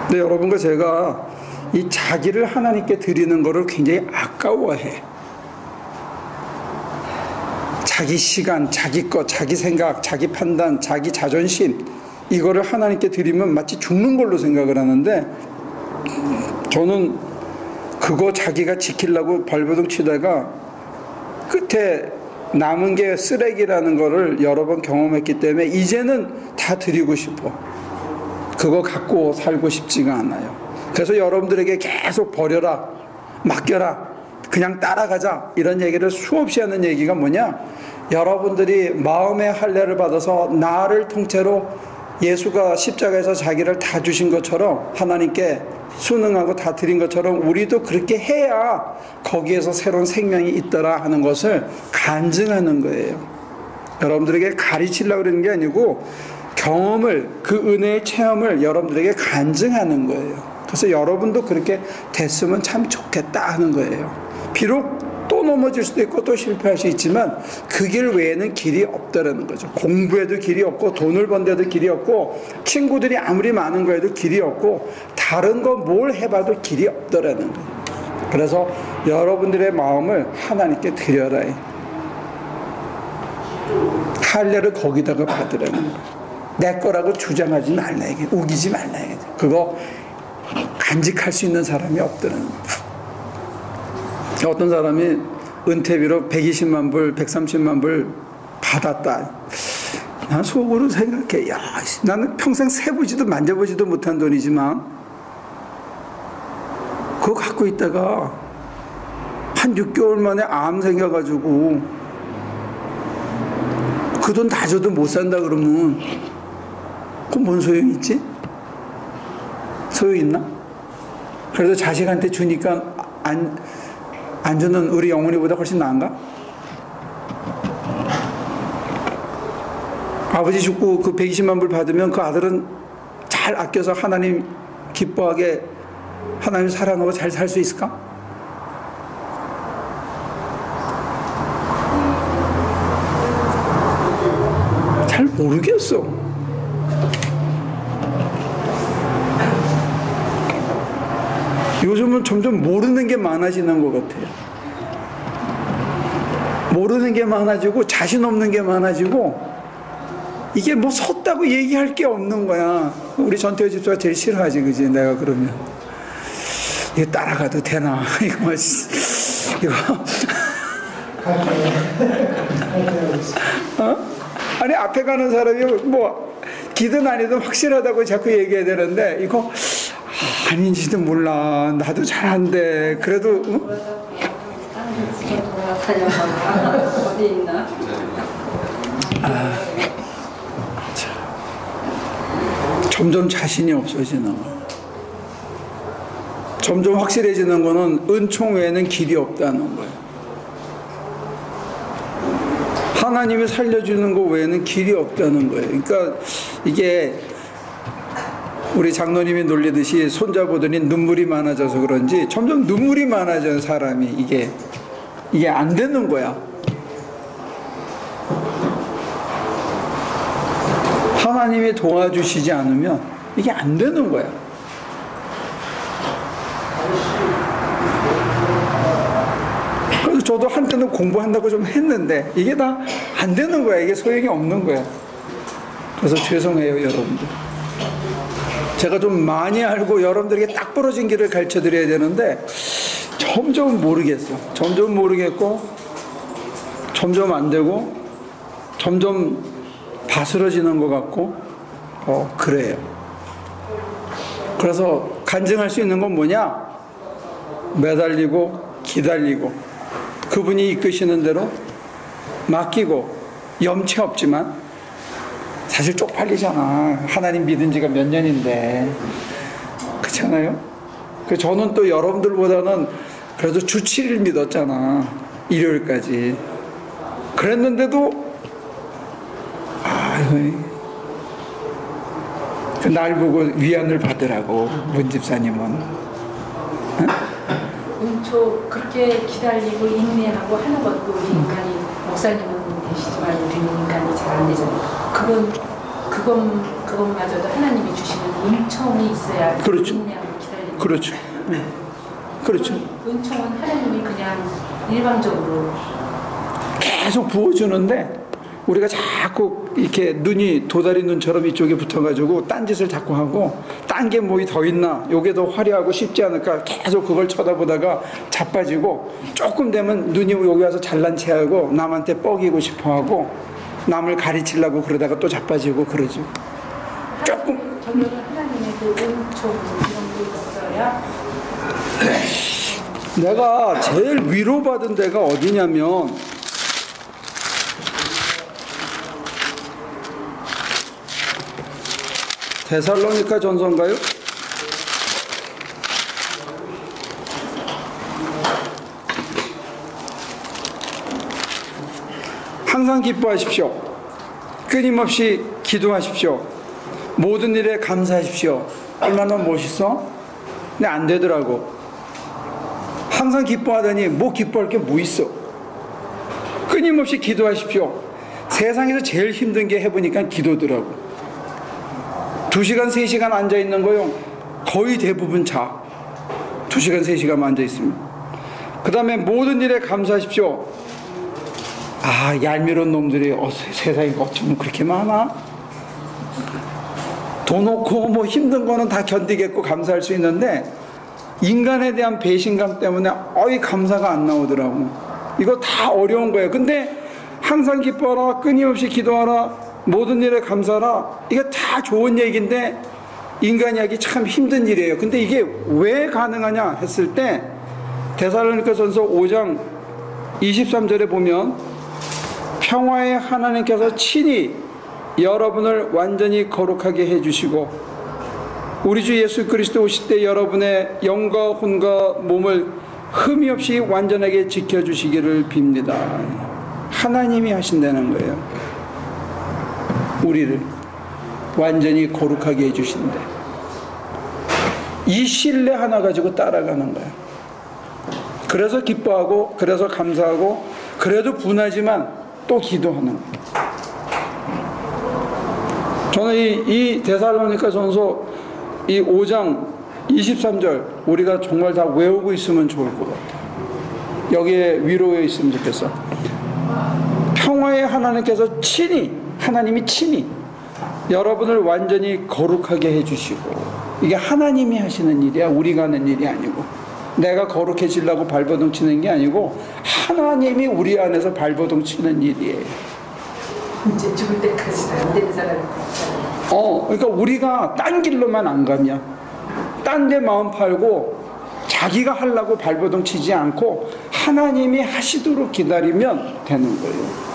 근데 여러분과 제가 이 자기를 하나님께 드리는 것을 굉장히 아까워해. 자기 시간, 자기 것, 자기 생각, 자기 판단, 자기 자존심, 이거를 하나님께 드리면 마치 죽는 걸로 생각을 하는데, 저는 그거 자기가 지키려고 발버둥 치다가 끝에 남은 게 쓰레기라는 거를 여러 번 경험했기 때문에 이제는 다 드리고 싶어. 그거 갖고 살고 싶지가 않아요. 그래서 여러분들에게 계속 버려라, 맡겨라, 그냥 따라가자, 이런 얘기를 수없이 하는 얘기가 뭐냐? 여러분들이 마음의 할례를 받아서 나를 통째로 예수가 십자가에서 자기를 다 주신 것처럼 하나님께 순응하고 다 드린 것처럼 우리도 그렇게 해야 거기에서 새로운 생명이 있더라 하는 것을 간증하는 거예요. 여러분들에게 가르치려고 그러는 게 아니고 경험을, 그 은혜의 체험을 여러분들에게 간증하는 거예요. 그래서 여러분도 그렇게 됐으면 참 좋겠다 하는 거예요. 비록 또 넘어질 수도 있고 또 실패할 수 있지만 그 길 외에는 길이 없다라는 거죠. 공부에도 길이 없고 돈을 번 데도 길이 없고 친구들이 아무리 많은 거에도 길이 없고 다른 거 뭘 해봐도 길이 없다라는 거예요. 그래서 여러분들의 마음을 하나님께 드려라. 할례를 거기다가 받으라는 거예요. 내 거라고 주장하지 말라, 이게. 우기지 말라, 이게. 그거 간직할 수 있는 사람이 없다는 거예요. 어떤 사람이 은퇴비로 120만 불, 130만 불 받았다. 난 속으로 생각해. 야, 나는 평생 세보지도 만져보지도 못한 돈이지만 그거 갖고 있다가 한 6개월 만에 암 생겨가지고 그 돈 다 줘도 못 산다 그러면 그건 뭔 소용이 있지? 소용 있나? 그래도 자식한테 주니까 안 주는 우리 영혼이보다 훨씬 나은가? 아버지 죽고 그 120만 불 받으면 그 아들은 잘 아껴서 하나님 기뻐하게 하나님 사랑하고 잘 살 수 있을까? 잘 모르겠어. 요즘은 점점 모르는 게 많아지는 것 같아요. 모르는 게 많아지고 자신 없는 게 많아지고 이게 뭐 섰다고 얘기할 게 없는 거야. 우리 전태호 집사가 제일 싫어하지, 그지? 내가 그러면 이거 따라가도 되나? 이거 아니 앞에 가는 사람이 뭐 기든 아니든 확실하다고 자꾸 얘기해야 되는데 이거 아닌지도 몰라. 나도 잘한데 그래도 어디 있나? 점점 자신이 없어지는 거. 점점 확실해지는 거는 은총 외에는 길이 없다는 거예요. 하나님이 살려주는 거 외에는 길이 없다는 거예요. 그러니까 이게 우리 장로님이 놀리듯이 손잡보더니 눈물이 많아져서 그런지 점점 눈물이 많아져요, 사람이. 이게 안 되는 거야. 하나님이 도와주시지 않으면 이게 안 되는 거야. 그래서 저도 한때는 공부한다고 좀 했는데 이게 다 안 되는 거야. 이게 소용이 없는 거야. 그래서 죄송해요, 여러분들. 제가 좀 많이 알고 여러분들에게 딱 부러진 길을 가르쳐 드려야 되는데 점점 모르겠어. 점점 모르겠고 점점 안 되고 점점 바스러지는 것 같고 그래요. 그래서 간증할 수 있는 건 뭐냐? 매달리고 기다리고 그분이 이끄시는 대로 맡기고 염치 없지만 사실 쪽팔리잖아. 하나님 믿은 지가 몇 년인데. 그렇잖아요? 저는 또 여러분들보다는 그래도 주 7일 믿었잖아. 일요일까지. 그랬는데도 날 보고 위안을 받으라고 문집사님은. 응? 은초 그렇게 기다리고 인내하고 하는 것도 우리 인간이 목사님은 되시지만 우리는 인간이 잘 안 되잖아요. 그것마저도 하나님이 주시는 은총이 있어야 그렇죠. 인내하고 기다리는. 그렇죠. 그렇죠. 은총은 하나님이 그냥 일방적으로 계속 부어주는데 우리가 자꾸 이렇게 눈이 도다리 눈처럼 이쪽에 붙어가지고 딴짓을 자꾸 하고 딴 게 뭐 더 있나, 요게 더 화려하고 쉽지 않을까 계속 그걸 쳐다보다가 자빠지고 조금 되면 눈이 여기 와서 잘난 체하고 남한테 뻐기고 싶어하고 남을 가르치려고 그러다가 또 자빠지고 그러죠. 조금 저녁은 하나님의 그 은총 이런 게 있어야. 내가 제일 위로받은 데가 어디냐면 데살로니가 전서인가요? 항상 기뻐하십시오. 끊임없이 기도하십시오. 모든 일에 감사하십시오. 얼마나 멋있어? 근데 안 되더라고. 항상 기뻐하더니 뭐 기뻐할 게 뭐 있어? 끊임없이 기도하십시오. 세상에서 제일 힘든 게 해보니까 기도더라고. 2시간, 3시간 앉아있는 거요. 거의 대부분 자. 2시간, 3시간 앉아있으면. 그 다음에 모든 일에 감사하십시오. 얄미운 놈들이 세상에 어쩌면 그렇게 많아? 돈 없고 뭐 힘든 거는 다 견디겠고 감사할 수 있는데 인간에 대한 배신감 때문에 감사가 안 나오더라고. 이거 다 어려운 거예요. 근데 항상 기뻐하라, 끊임없이 기도하라, 모든 일에 감사하라, 이게 다 좋은 얘기인데 인간이 하기 참 힘든 일이에요. 근데 이게 왜 가능하냐 했을 때 데살로니가전서 5장 23절에 보면 평화의 하나님께서 친히 여러분을 완전히 거룩하게 해주시고 우리 주 예수 그리스도 오실 때 여러분의 영과 혼과 몸을 흠이 없이 완전하게 지켜주시기를 빕니다. 하나님이 하신다는 거예요. 우리를 완전히 거룩하게 해주신대. 이 신뢰 하나 가지고 따라가는 거야. 그래서 기뻐하고 그래서 감사하고 그래도 분하지만 또 기도하는 거야. 저는 이 데살로니가 전서 이 5장 23절 우리가 정말 다 외우고 있으면 좋을 것 같아요. 여기에 위로해 있으면 좋겠어. 평화의 하나님께서 친히, 하나님이 친히 여러분을 완전히 거룩하게 해주시고, 이게 하나님이 하시는 일이야. 우리가 하는 일이 아니고, 내가 거룩해지려고 발버둥 치는 게 아니고 하나님이 우리 안에서 발버둥 치는 일이에요. 이제 죽을 때까지 안 되는 사람이 있잖아요. 그러니까 우리가 딴 길로만 안 가면, 딴 데 마음 팔고 자기가 하려고 발버둥 치지 않고 하나님이 하시도록 기다리면 되는 거예요.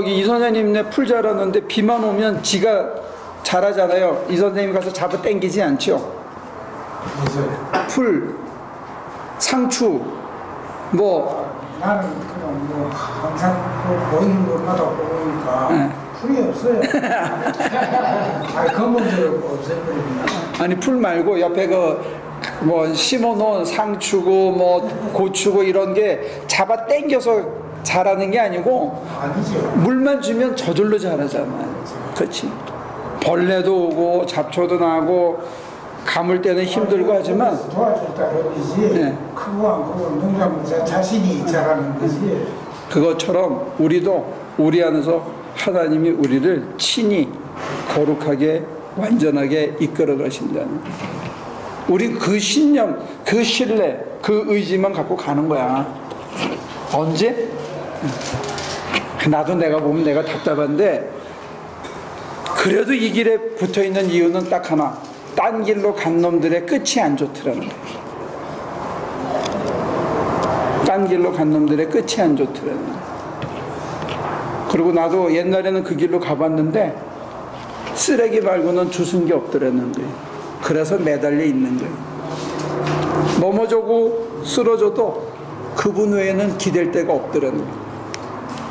이 선생님네 풀 자랐는데 비만 오면 지가 잘하잖아요. 이 선생님 가서 잡아 당기지 않죠. 풀, 상추, 나는 그냥 항상 보이는 것마다 보니까 풀이 없어요. 검은색 없애버립니다. 아니 풀 말고 옆에 뭐 심어놓은 상추고 뭐 고추고 이런 게 잡아 당겨서 자라는 게 아니고 아니죠. 물만 주면 저절로 자라잖아요. 그렇지. 벌레도 오고 잡초도 나고 감을 때는 힘들고 하지만 도와줄 따름이지. 네. 크고 안 크고 농작물 자신이 자라는 거지. 그것처럼 우리도 우리 안에서 하나님이 우리를 친히 거룩하게 완전하게 이끌어 가신다는 거예요. 우리 그 신념, 그 신뢰, 그 의지만 갖고 가는 거야. 언제? 나도 내가 보면 내가 답답한데 그래도 이 길에 붙어 있는 이유는 딱 하나. 딴 길로 간 놈들의 끝이 안 좋더라는 거예요. 딴 길로 간 놈들의 끝이 안 좋더라는 거예요. 그리고 나도 옛날에는 그 길로 가봤는데 쓰레기 말고는 주운 게 없더라는 거예요. 그래서 매달려 있는 거예요. 넘어져고 쓰러져도 그분 외에는 기댈 데가 없더라는 거예요.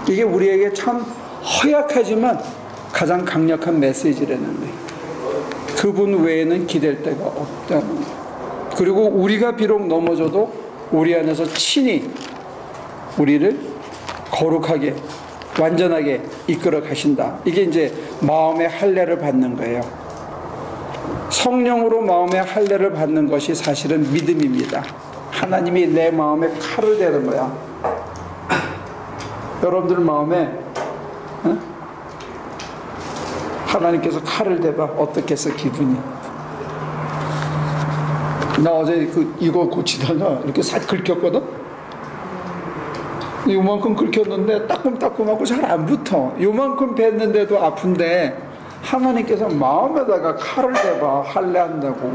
이게 우리에게 참 허약하지만 가장 강력한 메시지라는 거예요. 그분 외에는 기댈 데가 없다는 거예요. 그리고 우리가 비록 넘어져도 우리 안에서 친히 우리를 거룩하게 완전하게 이끌어 가신다. 이게 이제 마음의 할례를 받는 거예요. 성령으로 마음의 할례를 받는 것이 사실은 믿음입니다. 하나님이 내 마음에 칼을 대는 거야. 여러분들 마음에 하나님께서 칼을 대봐 어떻겠어 기분이? 나 어제 이거 고치다가 이렇게 싹 긁혔거든? 요만큼 긁혔는데 따끔따끔하고 잘 안 붙어. 요만큼 뱉는데도 아픈데 하나님께서 마음에다가 칼을 대봐 할례한다고.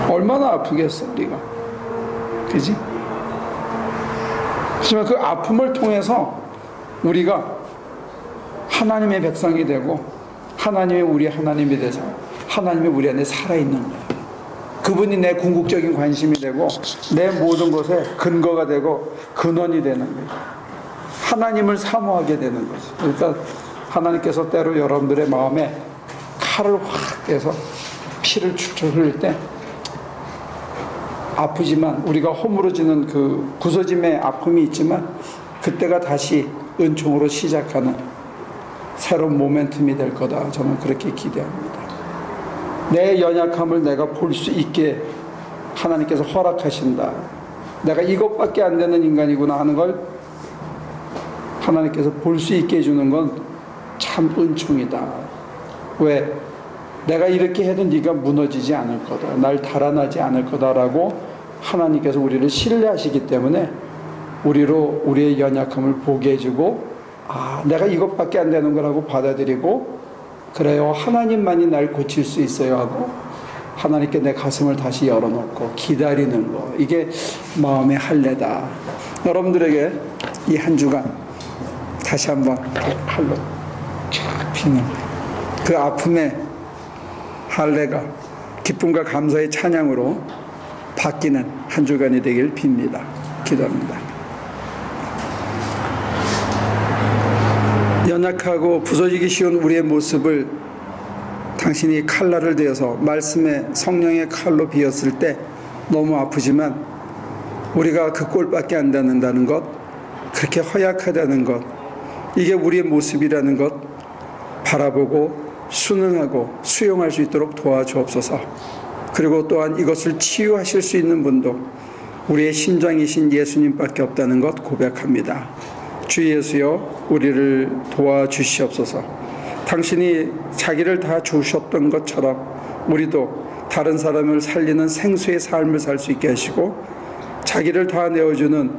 얼마나 아프겠어 우리가. 그지? 하지만 그 아픔을 통해서 우리가 하나님의 백성이 되고 하나님이 우리 하나님이 돼서 하나님이 우리 안에 살아있는 거예요. 그분이 내 궁극적인 관심이 되고 내 모든 것에 근거가 되고 근원이 되는 거예요. 하나님을 사모하게 되는 거죠. 그러니까 하나님께서 때로 여러분들의 마음에 칼을 확 해서 피를 축축 흘릴 때 아프지만 우리가 허물어지는 그 부서짐의 아픔이 있지만 그때가 다시 은총으로 시작하는 새로운 모멘텀이 될 거다. 저는 그렇게 기대합니다. 내 연약함을 내가 볼 수 있게 하나님께서 허락하신다. 내가 이것밖에 안 되는 인간이구나 하는 걸 하나님께서 볼 수 있게 해주는 건 참 은총이다. 왜? 내가 이렇게 해도 네가 무너지지 않을 거다. 날 달아나지 않을 거다라고 하나님께서 우리를 신뢰하시기 때문에 우리로 우리의 연약함을 보게 해주고 내가 이것밖에 안 되는 거라고 받아들이고 그래요. 하나님만이 날 고칠 수 있어요 하고 하나님께 내 가슴을 다시 열어놓고 기다리는 거. 이게 마음의 할례다. 여러분들에게 이 한 주간 다시 한번 칼로 쫙 피는 그 아픔의 할례가 기쁨과 감사의 찬양으로 바뀌는 한 주간이 되길 빕니다. 기도합니다. 연약하고 부서지기 쉬운 우리의 모습을 당신이 칼날을 대어서 말씀의 성령의 칼로 비었을 때 너무 아프지만 우리가 그 꼴밖에 안 닿는다는 것, 그렇게 허약하다는 것, 이게 우리의 모습이라는 것 바라보고 순응하고 수용할 수 있도록 도와주옵소서. 그리고 또한 이것을 치유하실 수 있는 분도 우리의 심장이신 예수님밖에 없다는 것 고백합니다. 주 예수여 우리를 도와주시옵소서. 당신이 자기를 다 주셨던 것처럼 우리도 다른 사람을 살리는 생수의 삶을 살 수 있게 하시고 자기를 다 내어주는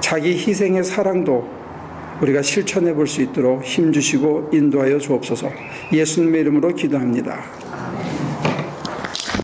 자기 희생의 사랑도 우리가 실천해 볼 수 있도록 힘주시고 인도하여 주옵소서. 예수님의 이름으로 기도합니다.